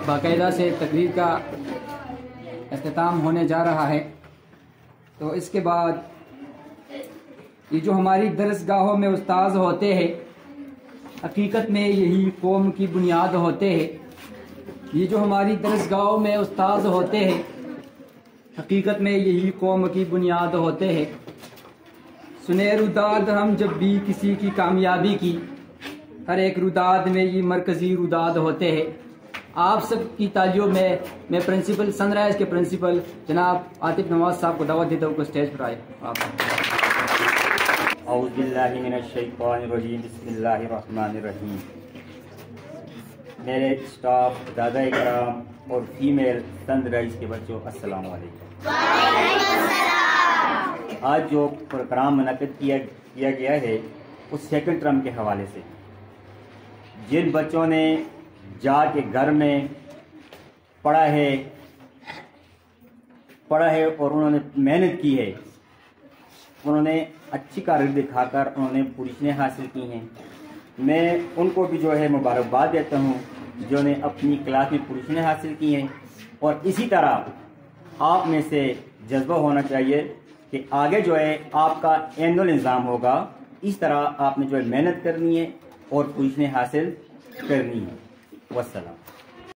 बाकायदा से तकरीर का अख्ताम होने जा रहा है। तो इसके बाद ये जो हमारी दरसगाहों में उस्ताद होते हैं, हकीकत में यही कौम की बुनियाद होते हैं। ये जो हमारी दरसगाहों में उस्ताद होते हैं, हकीकत में यही कौम की बुनियाद होते हैं। सुने रुदाद हम जब भी किसी की कामयाबी की, हर एक रुदाद में ये मरकज़ी रुदाद होते हैं। आप सब की तालियों में मैं प्रिंसिपल सनराइज के प्रिंसिपल जनाब आतिफ नवाज साहब को दावत देता हूँ कि स्टेज पर आए। औज़ुबिल्लाहि मिनश्शैतानिर्रजीम, बिस्मिल्लाहिर्रहमानिर्रहीम। मेरे स्टाफ, दादा इकराम और फीमेल सनराइज के बच्चों, अस्सलाम वालेकुम। आज जो प्रोग्राम मुनक़िद किया गया है उस सेकंड टर्म के हवाले से, जिन बच्चों ने जाके घर में पढ़ा है और उन्होंने मेहनत की है, उन्होंने अच्छी कारकर्दगी दिखाकर उन्होंने पोजीशनें हासिल की हैं। मैं उनको भी जो है मुबारकबाद देता हूँ जिन्होंने अपनी क्लास में पोजीशनें हासिल की हैं। और इसी तरह आप में से जज्बा होना चाहिए कि आगे जो है आपका एनुअल एग्ज़ाम होगा, इस तरह आपने जो है मेहनत करनी है और पोजीशनें हासिल करनी है। वस्सलाम।